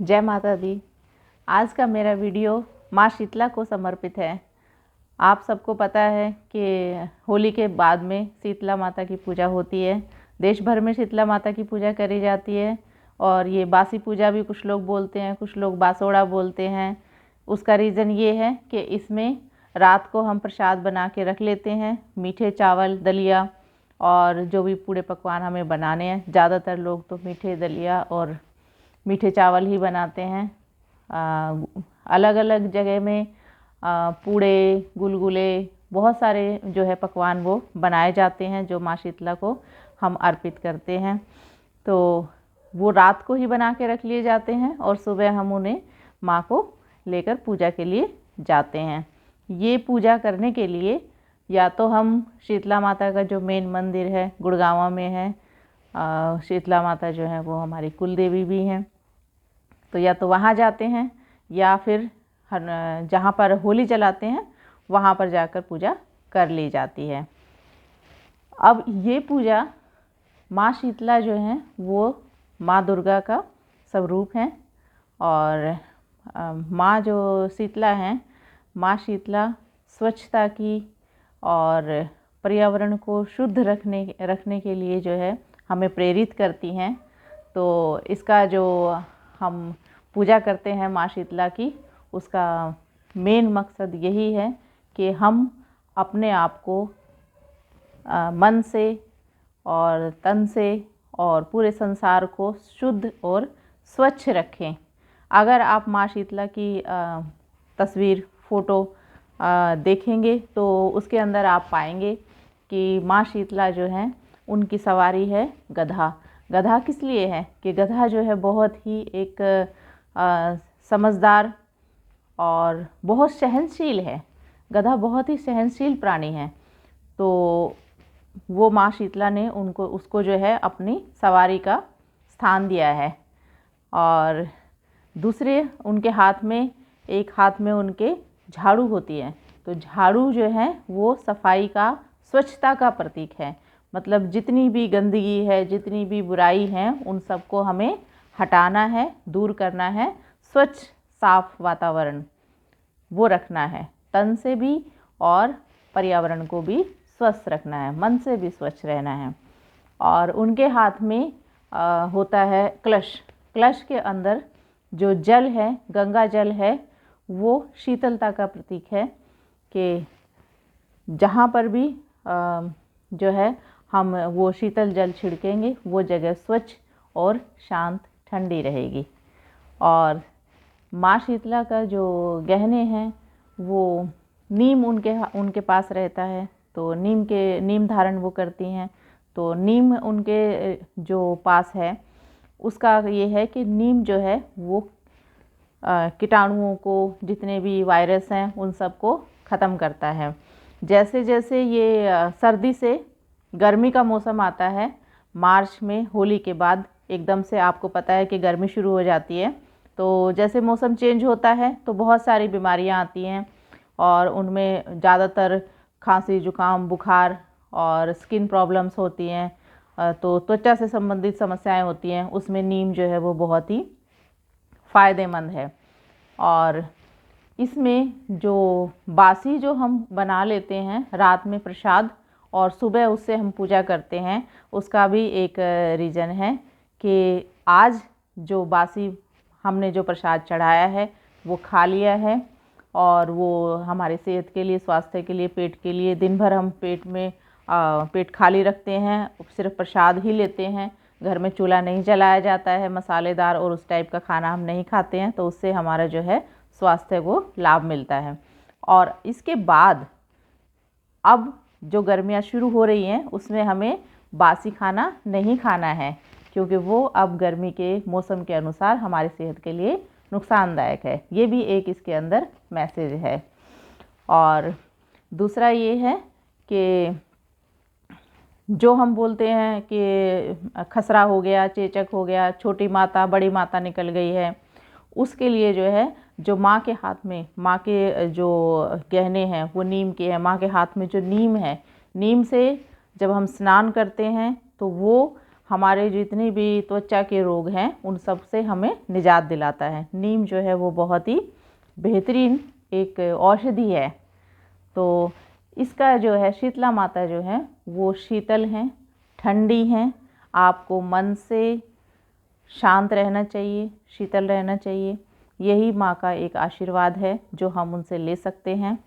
जय माता दी। आज का मेरा वीडियो माँ शीतला को समर्पित है। आप सबको पता है कि होली के बाद में शीतला माता की पूजा होती है। देश भर में शीतला माता की पूजा करी जाती है और ये बासी पूजा भी कुछ लोग बोलते हैं, कुछ लोग बासोड़ा बोलते हैं। उसका रीज़न ये है कि इसमें रात को हम प्रसाद बना के रख लेते हैं, मीठे चावल, दलिया और जो भी पूरे पकवान हमें बनाने हैं। ज़्यादातर लोग तो मीठे दलिया और मीठे चावल ही बनाते हैं। अलग अलग जगह में पूड़े, गुलगुले, बहुत सारे जो है पकवान वो बनाए जाते हैं जो माँ शीतला को हम अर्पित करते हैं। तो वो रात को ही बना के रख लिए जाते हैं और सुबह हम उन्हें माँ को लेकर पूजा के लिए जाते हैं। ये पूजा करने के लिए या तो हम शीतला माता का जो मेन मंदिर है गुड़गांव में है, शीतला माता जो है वो हमारी कुल देवी भी हैं, तो या तो वहाँ जाते हैं या फिर जहाँ पर होली जलाते हैं वहाँ पर जाकर पूजा कर ली जाती है। अब ये पूजा माँ शीतला जो है वो माँ दुर्गा का स्वरूप है और माँ जो शीतला हैं, माँ शीतला स्वच्छता की और पर्यावरण को शुद्ध रखने के लिए जो है हमें प्रेरित करती हैं। तो इसका जो हम पूजा करते हैं माँ शीतला की, उसका मेन मकसद यही है कि हम अपने आप को मन से और तन से और पूरे संसार को शुद्ध और स्वच्छ रखें। अगर आप माँ शीतला की तस्वीर, फ़ोटो देखेंगे तो उसके अंदर आप पाएंगे कि माँ शीतला जो है उनकी सवारी है गधा। गधा किस लिए है कि गधा जो है बहुत ही एक समझदार और बहुत सहनशील है। गधा बहुत ही सहनशील प्राणी है। तो वो माँ शीतला ने उसको जो है अपनी सवारी का स्थान दिया है। और दूसरे उनके हाथ में, एक हाथ में उनके झाड़ू होती है। तो झाड़ू जो है वो सफाई का, स्वच्छता का प्रतीक है। मतलब जितनी भी गंदगी है, जितनी भी बुराई है, उन सबको हमें हटाना है, दूर करना है। स्वच्छ साफ वातावरण वो रखना है, तन से भी और पर्यावरण को भी स्वस्थ रखना है, मन से भी स्वच्छ रहना है। और उनके हाथ में होता है कलश। कलश के अंदर जो जल है, गंगा जल है, वो शीतलता का प्रतीक है कि जहाँ पर भी जो है हम वो शीतल जल छिड़केंगे वो जगह स्वच्छ और शांत, ठंडी रहेगी। और माँ शीतला का जो गहने हैं वो नीम उनके पास रहता है, तो नीम धारण वो करती हैं। तो नीम उनके जो पास है उसका ये है कि नीम जो है वो कीटाणुओं को, जितने भी वायरस हैं उन सबको ख़त्म करता है। जैसे जैसे ये सर्दी से गर्मी का मौसम आता है, मार्च में होली के बाद एकदम से आपको पता है कि गर्मी शुरू हो जाती है। तो जैसे मौसम चेंज होता है तो बहुत सारी बीमारियां आती हैं और उनमें ज़्यादातर खांसी, जुकाम, बुखार और स्किन प्रॉब्लम्स होती हैं। तो त्वचा से संबंधित समस्याएं होती हैं, उसमें नीम जो है वो बहुत ही फ़ायदेमंद है। और इसमें जो बासी जो हम बना लेते हैं रात में प्रसाद और सुबह उससे हम पूजा करते हैं, उसका भी एक रीज़न है कि आज जो बासी हमने जो प्रसाद चढ़ाया है वो खा लिया है और वो हमारे सेहत के लिए, स्वास्थ्य के लिए, पेट के लिए, दिन भर हम पेट खाली रखते हैं, सिर्फ प्रसाद ही लेते हैं। घर में चूल्हा नहीं जलाया जाता है, मसालेदार और उस टाइप का खाना हम नहीं खाते हैं, तो उससे हमारा जो है स्वास्थ्य को लाभ मिलता है। और इसके बाद अब जो गर्मियाँ शुरू हो रही हैं उसमें हमें बासी खाना नहीं खाना है, क्योंकि वो अब गर्मी के मौसम के अनुसार हमारी सेहत के लिए नुकसानदायक है। ये भी एक इसके अंदर मैसेज है। और दूसरा ये है कि जो हम बोलते हैं कि खसरा हो गया, चेचक हो गया, छोटी माता बड़ी माता निकल गई है, उसके लिए जो है जो माँ के हाथ में, माँ के जो गहने हैं वो नीम के हैं। माँ के हाथ में जो नीम है, नीम से जब हम स्नान करते हैं तो वो हमारे जितने भी त्वचा के रोग हैं उन सब से हमें निजात दिलाता है। नीम जो है वो बहुत ही बेहतरीन एक औषधि है। तो इसका जो है शीतला माता जो है वो शीतल हैं, ठंडी हैं। आपको मन से शांत रहना चाहिए, शीतल रहना चाहिए। यही माँ का एक आशीर्वाद है जो हम उनसे ले सकते हैं।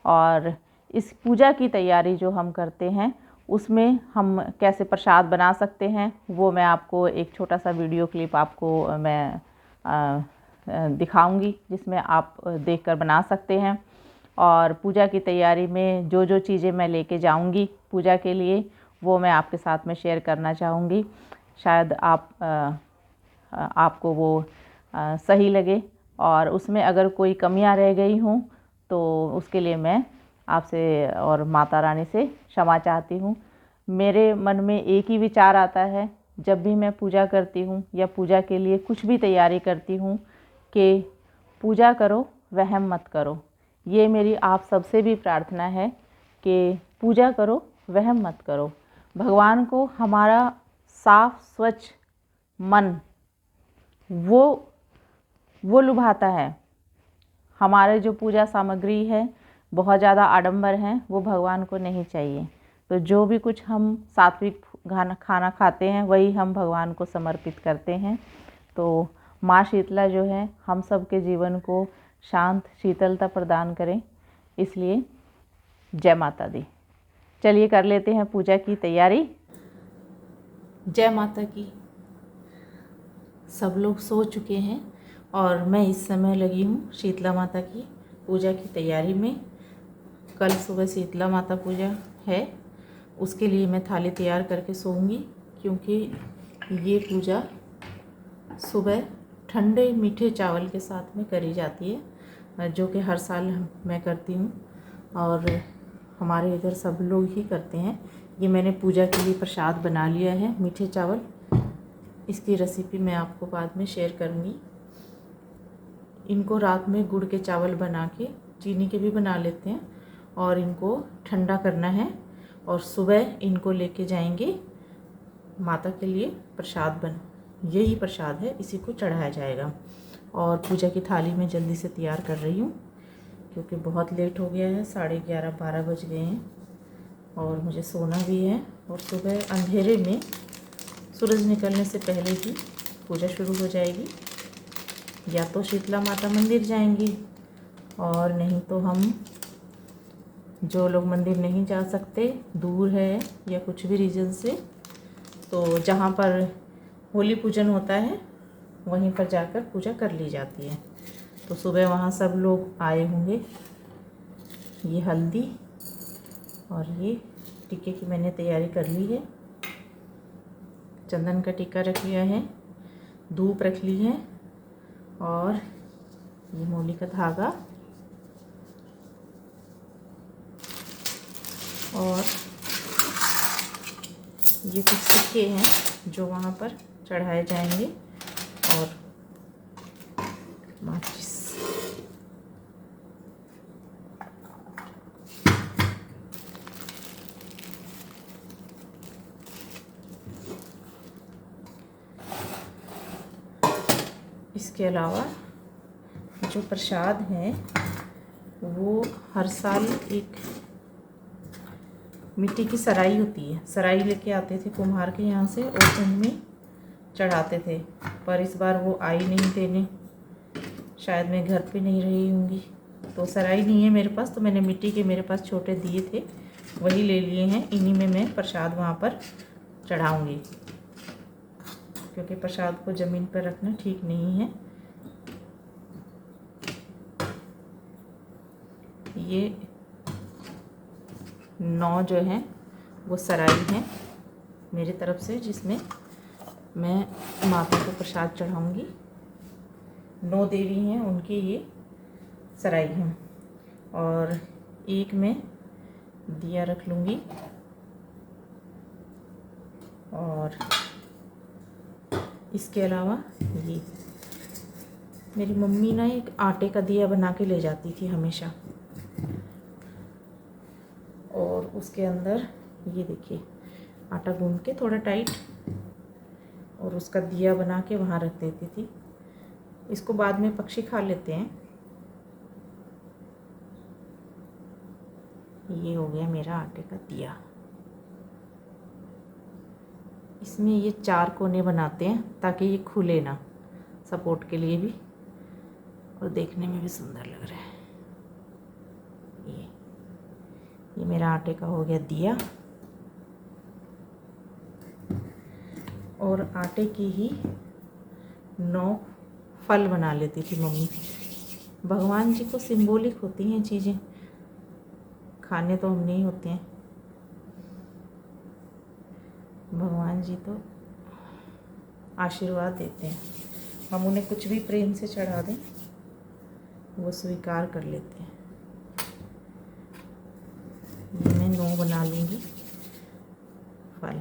और इस पूजा की तैयारी जो हम करते हैं उसमें हम कैसे प्रसाद बना सकते हैं वो मैं आपको एक छोटा सा वीडियो क्लिप आपको मैं दिखाऊंगी, जिसमें आप देखकर बना सकते हैं। और पूजा की तैयारी में जो जो चीज़ें मैं लेके जाऊंगी पूजा के लिए वो मैं आपके साथ में शेयर करना चाहूँगी। शायद आपको वो सही लगे, और उसमें अगर कोई कमियां रह गई हों तो उसके लिए मैं आपसे और माता रानी से क्षमा चाहती हूँ। मेरे मन में एक ही विचार आता है जब भी मैं पूजा करती हूँ या पूजा के लिए कुछ भी तैयारी करती हूँ कि पूजा करो, वहम मत करो। ये मेरी आप सबसे भी प्रार्थना है कि पूजा करो, वहम मत करो। भगवान को हमारा साफ स्वच्छ मन वो लुभाता है। हमारे जो पूजा सामग्री है बहुत ज़्यादा आडंबर हैं, वो भगवान को नहीं चाहिए। तो जो भी कुछ हम सात्विक खाना खाते हैं वही हम भगवान को समर्पित करते हैं। तो माँ शीतला जो है हम सब के जीवन को शांत शीतलता प्रदान करें, इसलिए जय माता दी। चलिए कर लेते हैं पूजा की तैयारी। जय माता की। सब लोग सो चुके हैं और मैं इस समय लगी हूँ शीतला माता की पूजा की तैयारी में। कल सुबह शीतला माता पूजा है, उसके लिए मैं थाली तैयार करके सोऊंगी, क्योंकि ये पूजा सुबह ठंडे मीठे चावल के साथ में करी जाती है, जो कि हर साल मैं करती हूँ और हमारे इधर सब लोग ही करते हैं। ये मैंने पूजा के लिए प्रसाद बना लिया है, मीठे चावल। इसकी रेसिपी मैं आपको बाद में शेयर करूँगी। इनको रात में गुड़ के चावल बना के, चीनी के भी बना लेते हैं, और इनको ठंडा करना है और सुबह इनको लेके जाएंगे माता के लिए प्रसाद यही प्रसाद है, इसी को चढ़ाया जाएगा। और पूजा की थाली में जल्दी से तैयार कर रही हूँ क्योंकि बहुत लेट हो गया है, 11:30-12 बज गए हैं और मुझे सोना भी है। और सुबह अंधेरे में सूरज निकलने से पहले ही पूजा शुरू हो जाएगी। या तो शीतला माता मंदिर जाएंगी, और नहीं तो हम जो लोग मंदिर नहीं जा सकते, दूर है या कुछ भी रीज़न से, तो जहाँ पर होली पूजन होता है वहीं पर जाकर पूजा कर ली जाती है। तो सुबह वहाँ सब लोग आए होंगे। ये हल्दी और ये टीके की मैंने तैयारी कर ली है। चंदन का टीका रख लिया है, धूप रख ली है, और ये मूली का धागा, और ये कुछ सिक्के हैं जो वहाँ पर चढ़ाए जाएंगे, और माचिस। इसके अलावा जो प्रसाद है वो हर साल एक मिट्टी की सराई होती है, सराई लेके आते थे कुम्हार के यहाँ से और उनमें चढ़ाते थे। पर इस बार वो आई नहीं देने, शायद मैं घर पे नहीं रही होंगी, तो सराई नहीं है मेरे पास। तो मैंने मिट्टी के, मेरे पास छोटे दिए थे, वही ले लिए हैं। इन्हीं में मैं प्रसाद वहाँ पर चढ़ाऊँगी, क्योंकि प्रसाद को ज़मीन पर रखना ठीक नहीं है। ये 9 जो हैं वो सराई हैं मेरी तरफ से, जिसमें मैं माता को प्रसाद चढ़ाऊँगी। 9 देवी हैं, उनकी ये सराई हैं। और एक में दिया रख लूँगी, और इसके अलावा ये मेरी मम्मी ना एक आटे का दिया बना के ले जाती थी हमेशा, और उसके अंदर ये देखिए आटा गूंद के थोड़ा टाइट, और उसका दिया बना के वहाँ रख देती थी। इसको बाद में पक्षी खा लेते हैं। ये हो गया मेरा आटे का दिया। इसमें ये 4 कोने बनाते हैं ताकि ये खुले ना, सपोर्ट के लिए भी, और देखने में भी सुंदर लग रहा है। ये मेरा आटे का हो गया दिया। और आटे की ही 9 फल बना लेती थी मम्मी। भगवान जी को सिंबॉलिक होती हैं चीज़ें, खाने तो हम नहीं होते हैं। भगवान जी तो आशीर्वाद देते हैं, हम उन्हें कुछ भी प्रेम से चढ़ा दें वो स्वीकार कर लेते हैं। ये मैं 9 बना लूँगी फल।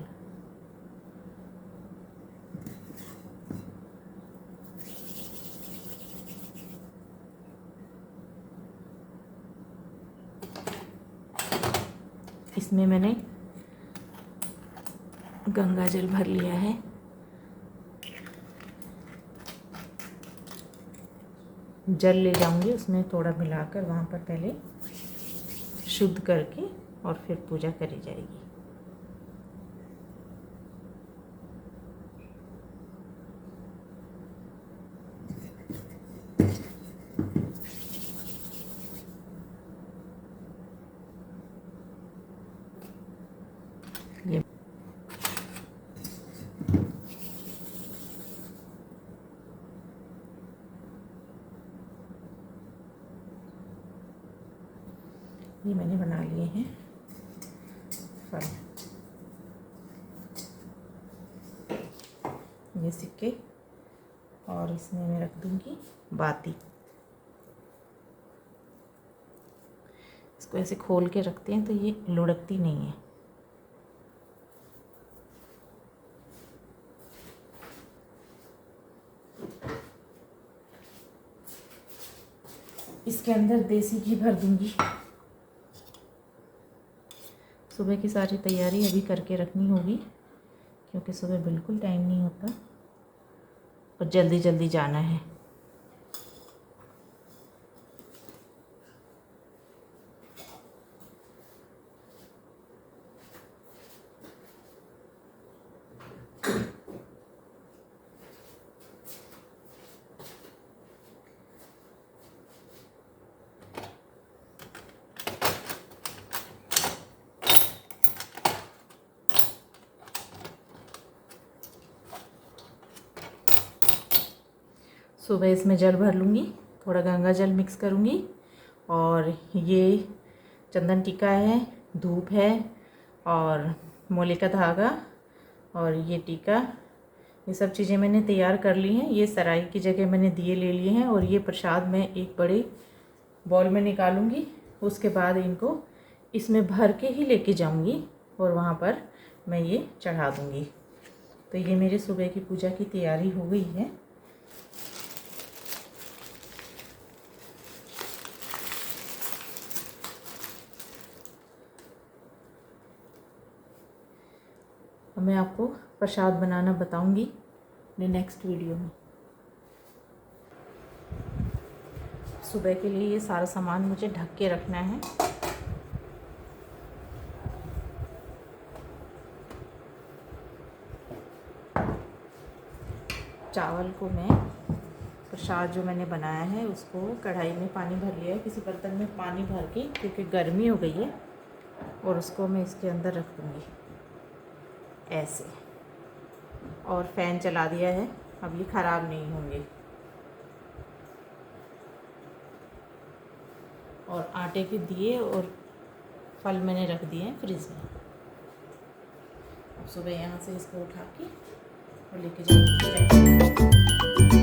इसमें मैंने गंगा जल भर लिया है। जल ले जाऊंगी, उसमें थोड़ा मिलाकर वहाँ पर पहले शुद्ध करके और फिर पूजा करी जाएगी। ये मैंने बना लिए हैं फल। ये सिक्के, और इसमें मैं रख दूंगी बाती। इसको ऐसे खोल के रखते हैं तो ये लुढ़कती नहीं है। इसके अंदर देसी घी भर दूंगी। सुबह की सारी तैयारी अभी करके रखनी होगी क्योंकि सुबह बिल्कुल टाइम नहीं होता और जल्दी जल्दी जाना है। सुबह इसमें जल भर लूँगी, थोड़ा गंगा जल मिक्स करूँगी, और ये चंदन टीका है, धूप है, और मोले का धागा, और ये टीका, ये सब चीज़ें मैंने तैयार कर ली हैं। ये सराई की जगह मैंने दिए ले लिए हैं, और ये प्रसाद मैं एक बड़े बॉल में निकालूंगी। उसके बाद इनको इसमें भर के ही लेके जाऊंगी और वहाँ पर मैं ये चढ़ा दूँगी। तो ये मेरी सुबह की पूजा की तैयारी हो गई है। मैं आपको प्रसाद बनाना बताऊंगी अपने नेक्स्ट वीडियो में। सुबह के लिए ये सारा सामान मुझे ढक के रखना है। चावल को मैं प्रसाद जो मैंने बनाया है उसको कढ़ाई में पानी भर लिया है, किसी बर्तन में पानी भर के, क्योंकि गर्मी हो गई है, और उसको मैं इसके अंदर रख दूँगी ऐसे। और फ़ैन चला दिया है, अब ये ख़राब नहीं होंगे। और आटे के दिए और फल मैंने रख दिए हैं फ्रिज में। अब सुबह यहाँ से इसको उठा के और लेके जाऊँगी।